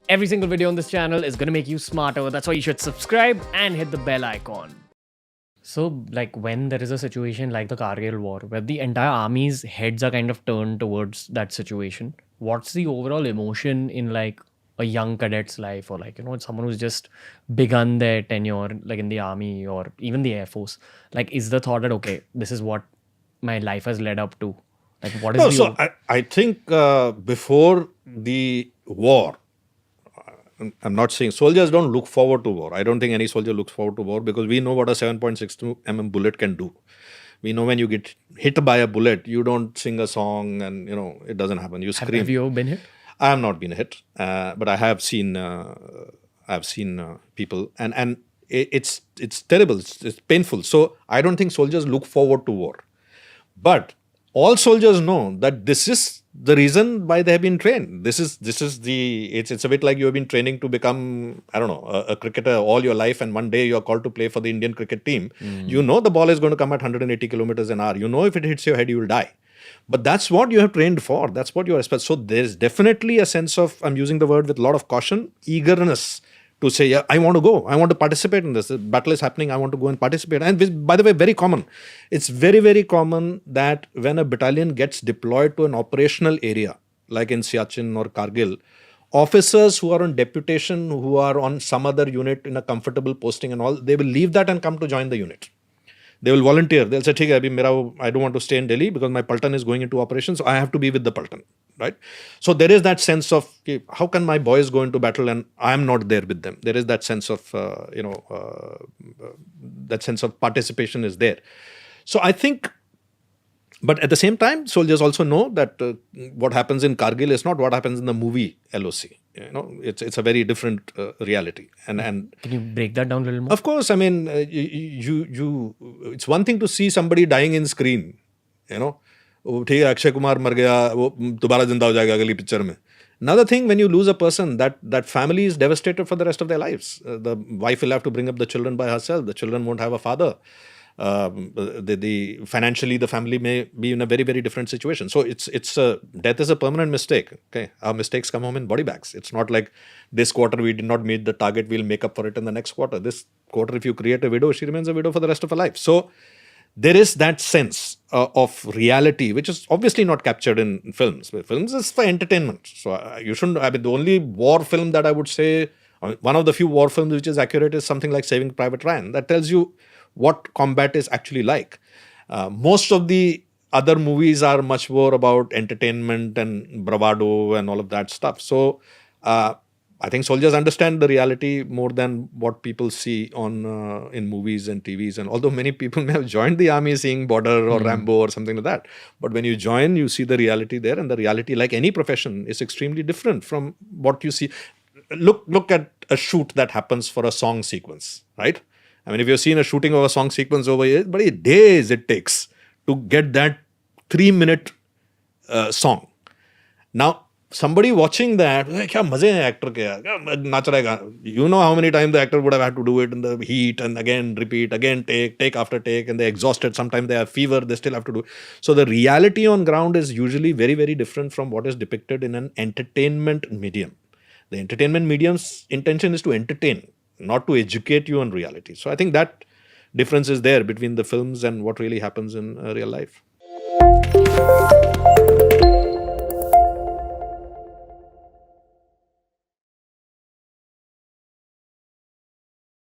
Every single video on this channel is gonna make you smarter. That's why you should subscribe and hit the bell icon. So, like, when there is a situation like the Kargil war, where the entire army's heads are kind of turned towards that situation, what's the overall emotion in like a young cadet's life, or like, someone who's just begun their tenure, like in the army or even the Air Force? Like, is the thought that, okay, this is what my life has led up to? Like, what is No, the. so I think before the war, I'm not saying soldiers don't look forward to war. I don't think any soldier looks forward to war because we know what a 7.62 bullet can do. We know when you get hit by a bullet, you don't sing a song and, it doesn't happen. You scream. Have you ever been hit? I have not been hit, but I have seen people, and it's terrible. It's painful. So I don't think soldiers look forward to war, but all soldiers know that this is the reason why they have been trained. This is it's a bit like you have been training to become, I don't know, a cricketer all your life, and one day you are called to play for the Indian cricket team. You know the ball is going to come at 180 kilometers an hour. You know if it hits your head, you will die. But that's what you have trained for. That's what you are expected. So there's definitely a sense of, I'm using the word with a lot of caution, eagerness to say, yeah, I want to go. I want to participate in this. The battle is happening. I want to go and participate. And this, by the way, very common. It's very, very common that when a battalion gets deployed to an operational area, like in Siachen or Kargil, officers who are on deputation, who are on some other unit in a comfortable posting and all, they will leave that and come to join the unit. They will volunteer. They'll say, "Theek hai, abhi I don't want to stay in Delhi because my Paltan is going into operations, so I have to be with the Paltan." Right? So there is that sense of, okay, how can my boys go into battle and I'm not there with them? There is that sense of, that sense of participation is there. So I think, but at the same time, soldiers also know that what happens in Kargil is not what happens in the movie LOC. It's a very different reality. And can you break that down a little more? Of course, I mean, it's one thing to see somebody dying in screen, ठीक है अक्षय कुमार मर गया वो दोबारा जिंदा हो जाएगा अगली पिक्चर में. Another thing, when you lose a person, that family is devastated for the rest of their lives. The wife will have to bring up the children by herself. The children won't have a father. Financially, the family may be in a very, very different situation. So death is a permanent mistake. Okay, our mistakes come home in body bags. It's not like this quarter we did not meet the target, we'll make up for it in the next quarter. This quarter, if you create a widow, she remains a widow for the rest of her life. So there is that sense of reality, which is obviously not captured in films. Films is for entertainment. So you shouldn't. I mean, the only war film that I would say, one of the few war films which is accurate, is something like Saving Private Ryan. That tells you what combat is actually like. Most of the other movies are much more about entertainment and bravado and all of that stuff. So I think soldiers understand the reality more than what people see on in movies and TVs. And although many people may have joined the army seeing Border or Rambo or something like that, but when you join, you see the reality there, and the reality, like any profession, is extremely different from what you see. Look at a shoot that happens for a song sequence, right? I mean, if you've seen a shooting of a song sequence over here, but days it takes to get that 3-minute song. Now, somebody watching that, kya maze hai actor ke yaar, kya nach rahega. You know how many times the actor would have had to do it in the heat and again repeat, again take after take, and they're exhausted. Sometimes they have fever, they still have to do it. So the reality on ground is usually very, very different from what is depicted in an entertainment medium. The entertainment medium's intention is to entertain, not to educate you on reality. So I think that difference is there between the films and what really happens in real life.